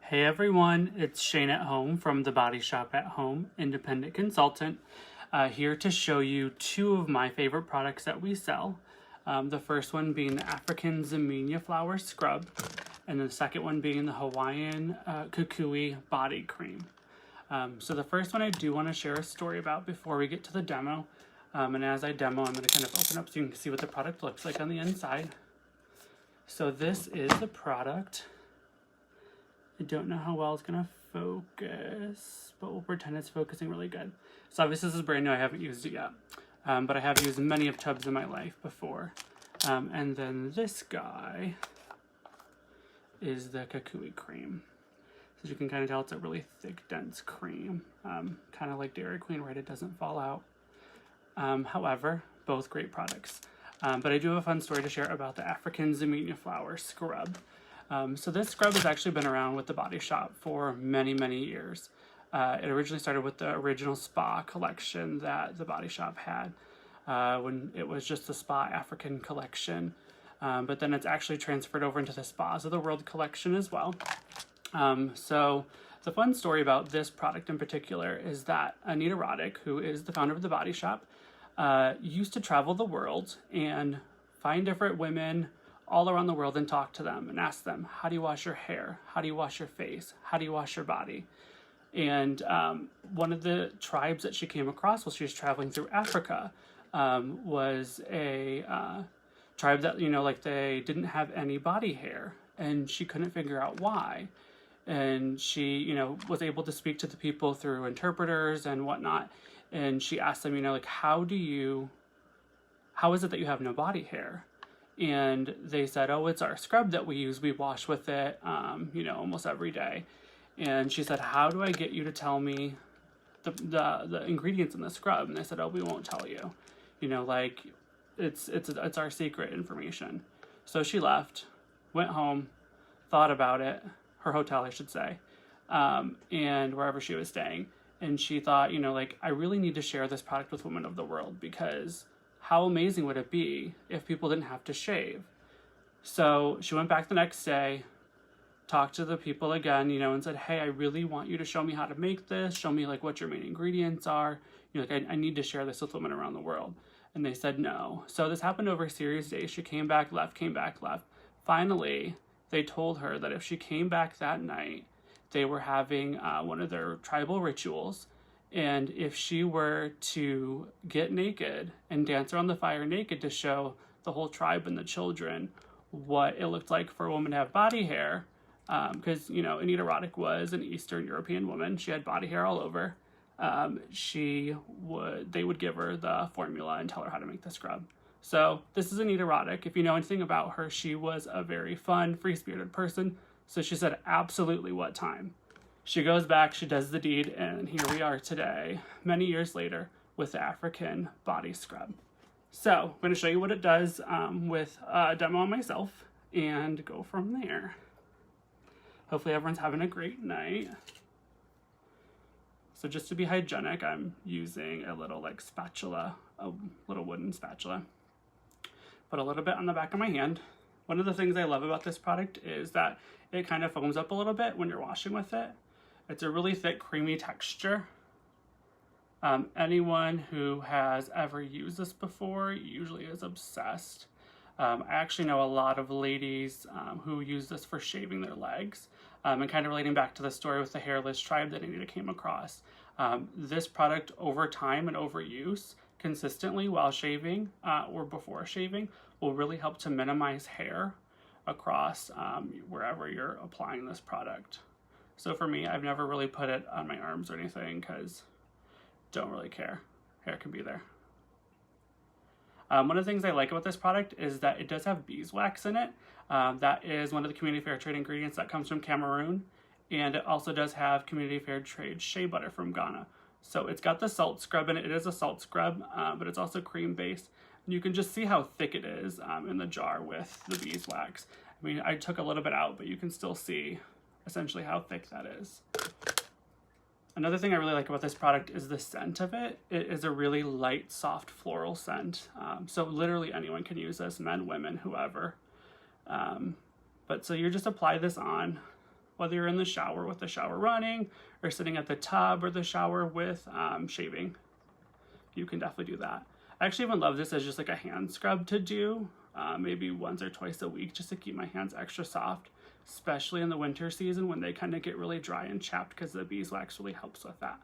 Hey everyone, it's Shane at Home from the Body Shop at Home, independent consultant, here to show you two of my favorite products that we sell. The first one being the African Ximenia flower scrub, and the second one being the Hawaiian Kukui body cream. So the first one I do want to share a story about before we get to the demo. And as I demo, I'm going to kind of open up so you can see what the product looks like on the inside. So this is the product. I don't know how well it's going to focus, but we'll pretend it's focusing really good. So obviously this is brand new, I haven't used it yet. But I have used many of tubs in my life before. And then this guy is the Kukui cream. So as you can kind of tell, it's a really thick, dense cream. Kind of like Dairy Queen, right? It doesn't fall out. However, both great products. But I do have a fun story to share about the African Ximenia flower scrub. So this scrub has actually been around with the Body Shop for many, many years. It originally started with the original spa collection that the Body Shop had when it was just the Spa African collection. But then it's actually transferred over into the Spas of the World collection as well. So the fun story about this product in particular is that Anita Roddick, who is the founder of the Body Shop, used to travel the world and find different women all around the world and talk to them and ask them, how do you wash your hair? How do you wash your face? How do you wash your body? And one of the tribes that she came across while she was traveling through Africa was a tribe that, like they didn't have any body hair, and she couldn't figure out why. And she, was able to speak to the people through interpreters and whatnot. And she asked them, how is it that you have no body hair? And they said, oh, it's our scrub that we use. We wash with it, almost every day. And she said, how do I get you to tell me the ingredients in the scrub? And they said, oh, we won't tell you. It's our secret information. So she left, went home, thought about it, her hotel, I should say, and wherever she was staying. And she thought, I really need to share this product with women of the world, because how amazing would it be if people didn't have to shave? So she went back the next day, talked to the people again, and said, hey, I really want you to show me how to make this. Show me what your main ingredients are. I need to share this with women around the world. And they said no. So this happened over a series of days. She came back, left, came back, left. Finally, they told her that if she came back that night, they were having one of their tribal rituals. And if she were to get naked and dance around the fire naked to show the whole tribe and the children what it looked like for a woman to have body hair, because, Anita Roddick was an Eastern European woman. She had body hair all over. They would give her the formula and tell her how to make the scrub. So this is Anita Roddick. If you know anything about her, she was a very fun, free-spirited person. So she said, absolutely, what time? She goes back, she does the deed, and here we are today, many years later, with the African body scrub. So I'm going to show you what it does with a demo on myself and go from there. Hopefully everyone's having a great night. So just to be hygienic, I'm using a little spatula, a little wooden spatula. Put a little bit on the back of my hand. One of the things I love about this product is that it kind of foams up a little bit when you're washing with it. It's a really thick, creamy texture. Anyone who has ever used this before usually is obsessed. I actually know a lot of ladies who use this for shaving their legs. And kind of relating back to the story with the hairless tribe that Anita came across. This product over time and over use consistently while shaving or before shaving will really help to minimize hair across wherever you're applying this product. So for me, I've never really put it on my arms or anything because don't really care. Hair can be there. One of the things I like about this product is that it does have beeswax in it. That is one of the community fair trade ingredients that comes from Cameroon. And it also does have community fair trade shea butter from Ghana. So it's got the salt scrub in it. It is a salt scrub, but it's also cream based. And you can just see how thick it is in the jar with the beeswax. I mean, I took a little bit out, but you can still see essentially how thick that is. Another thing I really like about this product is the scent of it. It is a really light, soft floral scent. So literally anyone can use this, men, women, whoever. But so you just apply this on whether you're in the shower with the shower running or sitting at the tub or the shower with shaving. You can definitely do that. I actually even love this as just like a hand scrub to do, maybe once or twice a week, just to keep my hands extra soft, especially in the winter season when they kind of get really dry and chapped, because the beeswax really helps with that.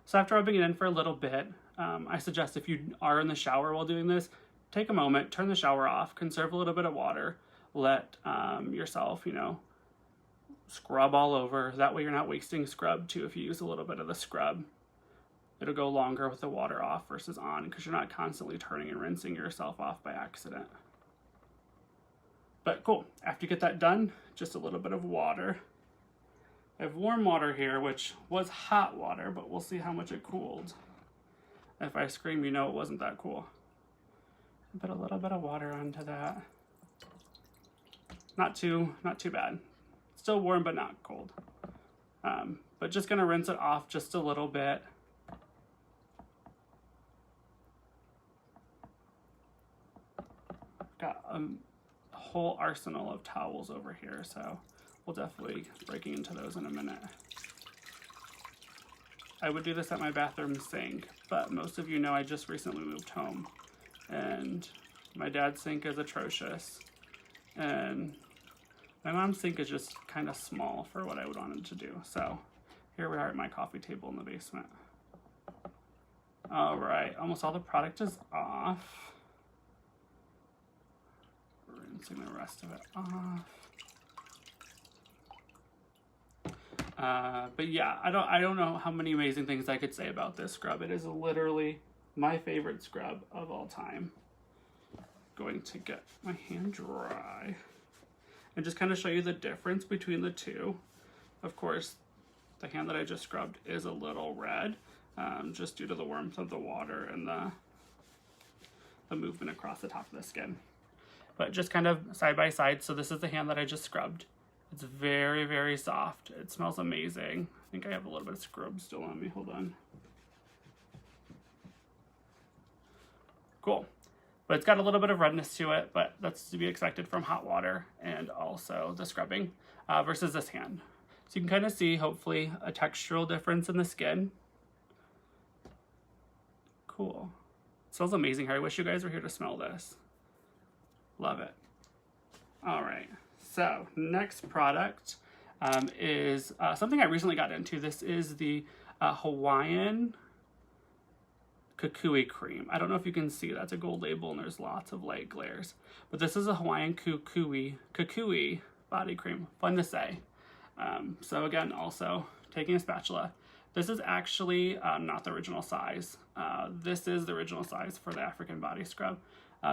So after rubbing it in for a little bit, I suggest if you are in the shower while doing this, take a moment, turn the shower off, conserve a little bit of water, let yourself, scrub all over. That way you're not wasting scrub too if you use a little bit of the scrub. It'll go longer with the water off versus on, because you're not constantly turning and rinsing yourself off by accident. But cool, after you get that done, just a little bit of water. I have warm water here, which was hot water, but we'll see how much it cooled. If I scream, you know it wasn't that cool. Put a little bit of water onto that. Not too bad. Still warm, but not cold. But just gonna rinse it off just a little bit. Got a whole arsenal of towels over here, so we'll definitely break into those in a minute. I would do this at my bathroom sink, but most of you know I just recently moved home, and my dad's sink is atrocious, and my mom's sink is just kind of small for what I would want it to do. So here we are at my coffee table in the basement. All right, almost all the product is off. Rinsing the rest of it off. But yeah, I don't know how many amazing things I could say about this scrub. It is literally my favorite scrub of all time. Going to get my hand dry and just kind of show you the difference between the two. Of course, the hand that I just scrubbed is a little red, just due to the warmth of the water and the movement across the top of the skin. But just kind of side by side. So this is the hand that I just scrubbed. It's very, very soft. It smells amazing. I think I have a little bit of scrub still on me. Hold on. Cool. But it's got a little bit of redness to it, but that's to be expected from hot water and also the scrubbing versus this hand. So you can kind of see, hopefully, a textural difference in the skin. Cool. It smells amazing here. I wish you guys were here to smell this. Love it. All right, so next product is something I recently got into. This is the Hawaiian Kukui cream. I don't know if you can see, that's a gold label and there's lots of light glares. But this is a Hawaiian Kukui body cream. Fun to say. So again, also taking a spatula. This is actually not the original size. This is the original size for the African body scrub.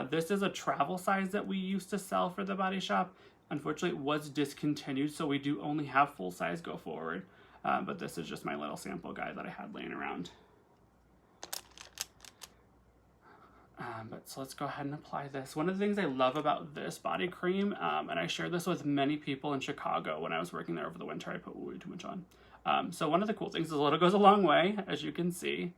This is a travel size that we used to sell for the Body Shop. Unfortunately, it was discontinued, so we do only have full size go forward. But this is just my little sample guide that I had laying around. So let's go ahead and apply this. One of the things I love about this body cream, and I shared this with many people in Chicago when I was working there over the winter, I put way too much on. So one of the cool things is it goes a long way, as you can see.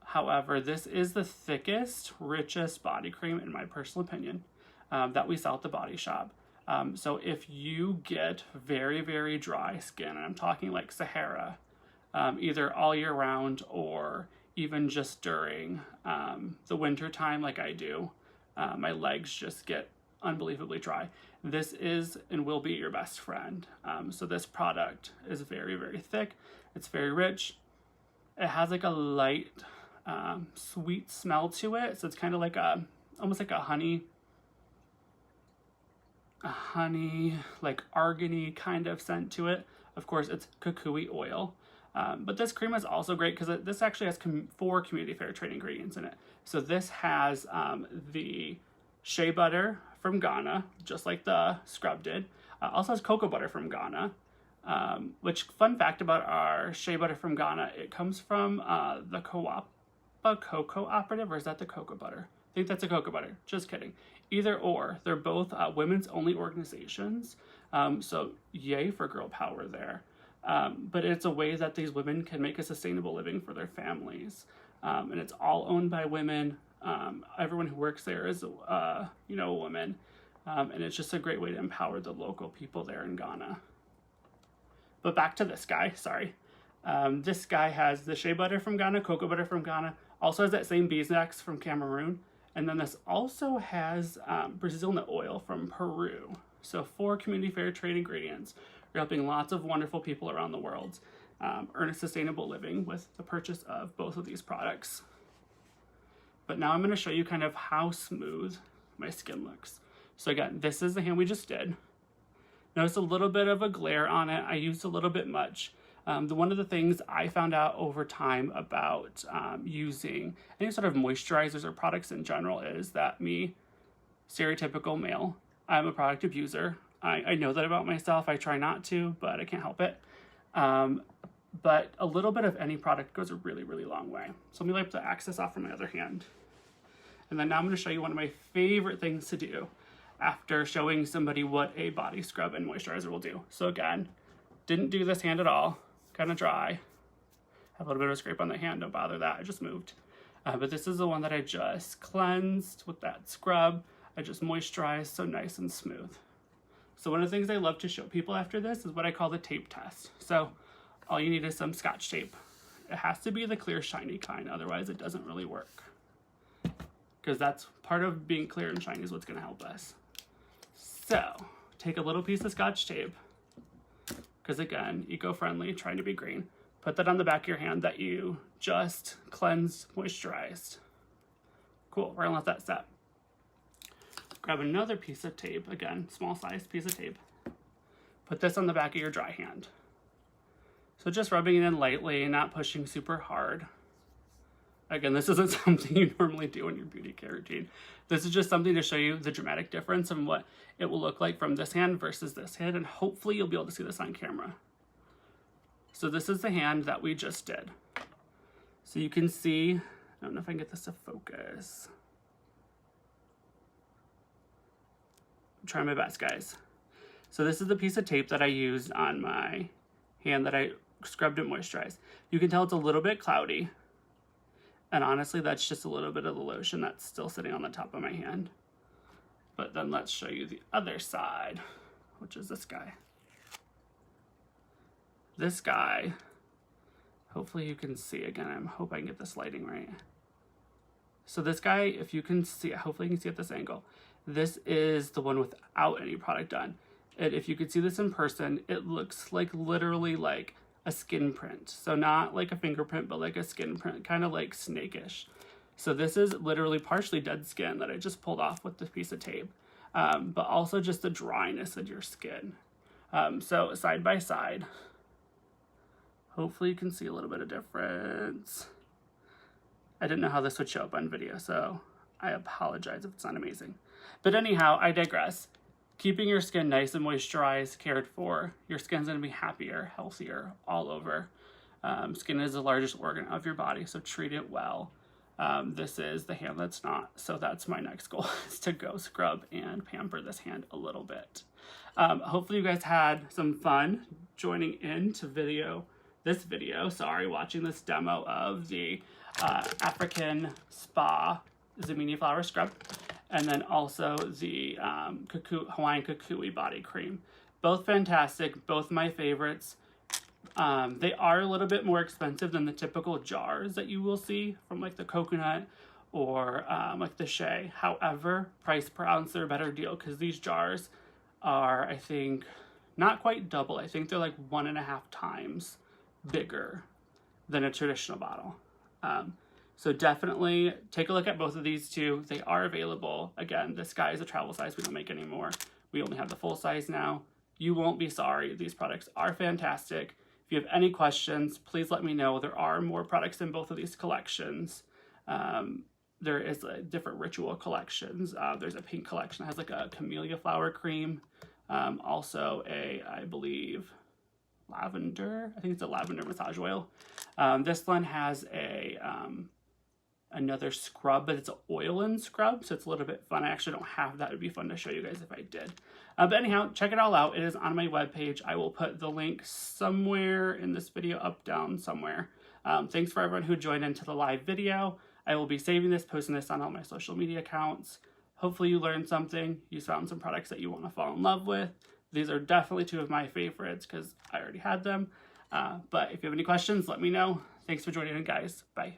However, this is the thickest, richest body cream, in my personal opinion, that we sell at the Body Shop. So if you get very, very dry skin, and I'm talking like Sahara, either all year round or even just during the winter time like I do, my legs just get unbelievably dry. This is and will be your best friend. So this product is very, very thick. It's very rich. It has like a light, sweet smell to it. So it's kind of like almost like a honey, like argany kind of scent to it. Of course, it's kukui oil. But this cream is also great because this actually has 4 community fair trade ingredients in it. So this has the shea butter from Ghana, just like the scrub did. Also has cocoa butter from Ghana. Which, fun fact about our shea butter from Ghana, it comes from the Coapa Cocoa Operative, or is that the cocoa butter? I think that's a cocoa butter. Just kidding. Either or. They're both women's only organizations. So yay for girl power there. But it's a way that these women can make a sustainable living for their families. And it's all owned by women. Everyone who works there is, a woman. And it's just a great way to empower the local people there in Ghana. But back to this guy, sorry. This guy has the shea butter from Ghana, cocoa butter from Ghana, also has that same beeswax from Cameroon, and then this also has Brazil nut oil from Peru. So 4 community fair trade ingredients. We're helping lots of wonderful people around the world earn a sustainable living with the purchase of both of these products. But now I'm going to show you kind of how smooth my skin looks. So again, this is the hand we just did. Notice a little bit of a glare on it. I used a little bit much. One of the things I found out over time about using any sort of moisturizers or products in general is that me, stereotypical male, I'm a product abuser. I know that about myself. I try not to, but I can't help it. But a little bit of any product goes a really, really long way. So let me wipe the excess off from my other hand. And then now I'm going to show you one of my favorite things to do after showing somebody what a body scrub and moisturizer will do. So again, didn't do this hand at all, kind of dry. Have a little bit of a scrape on the hand, don't bother that, I just moved. But this is the one that I just cleansed with that scrub. I just moisturized, so nice and smooth. So one of the things I love to show people after this is what I call the tape test. So all you need is some Scotch tape. It has to be the clear, shiny kind, otherwise it doesn't really work. Because that's part of being clear and shiny is what's gonna help us. So take a little piece of Scotch tape, because again, eco-friendly, trying to be green. Put that on the back of your hand that you just cleansed, moisturized. Cool, we're gonna let that set. Grab another piece of tape, again, small sized piece of tape. Put this on the back of your dry hand. So just rubbing it in lightly and not pushing super hard. Again, this isn't something you normally do in your beauty care routine. This is just something to show you the dramatic difference in what it will look like from this hand versus this hand, and hopefully you'll be able to see this on camera. So this is the hand that we just did. So you can see, I don't know if I can get this to focus. I'm trying my best, guys. So this is the piece of tape that I used on my hand that I scrubbed and moisturized. You can tell it's a little bit cloudy. And honestly, that's just a little bit of the lotion that's still sitting on the top of my hand. But then let's show you the other side, which is this guy. This guy, hopefully you can see, again, I hope I can get this lighting right. So this guy, if you can see, hopefully you can see at this angle, this is the one without any product done. And if you could see this in person, it looks like literally like a skin print. So not like a fingerprint, but like a skin print, kind of like snakish. So this is literally partially dead skin that I just pulled off with this piece of tape, but also just the dryness of your skin. So side by side, hopefully you can see a little bit of difference. I didn't know how this would show up on video, so I apologize if it's not amazing. But anyhow, I digress. Keeping your skin nice and moisturized, cared for, your skin's gonna be happier, healthier, all over. Skin is the largest organ of your body, so treat it well. This is the hand that's not, so that's my next goal, is to go scrub and pamper this hand a little bit. Hopefully you guys had some fun joining in to watching this demo of the African Spa Ximenia Flower Scrub, and then also the Hawaiian Kukui Body Cream. Both fantastic, both my favorites. They are a little bit more expensive than the typical jars that you will see from like the coconut or like the shea. However, price per ounce, they're a better deal because these jars are, I think, not quite double. I think they're like 1.5 times bigger than a traditional bottle. So definitely take a look at both of these two. They are available. Again, this guy is a travel size. We don't make anymore. We only have the full size now. You won't be sorry. These products are fantastic. If you have any questions, please let me know. There are more products in both of these collections. There is different ritual collections. There's a pink collection that has like a camellia flower cream. Also I believe, lavender. I think it's a lavender massage oil. This one has another scrub, but it's an oil-in scrub, so it's a little bit fun. I actually don't have that. It would be fun to show you guys if I did. But anyhow, check it all out. It is on my webpage. I will put the link somewhere in this video, up, down, somewhere. Thanks for everyone who joined into the live video. I will be saving this, posting this on all my social media accounts. Hopefully you learned something. You found some products that you want to fall in love with. These are definitely two of my favorites because I already had them. But if you have any questions, let me know. Thanks for joining in, guys. Bye.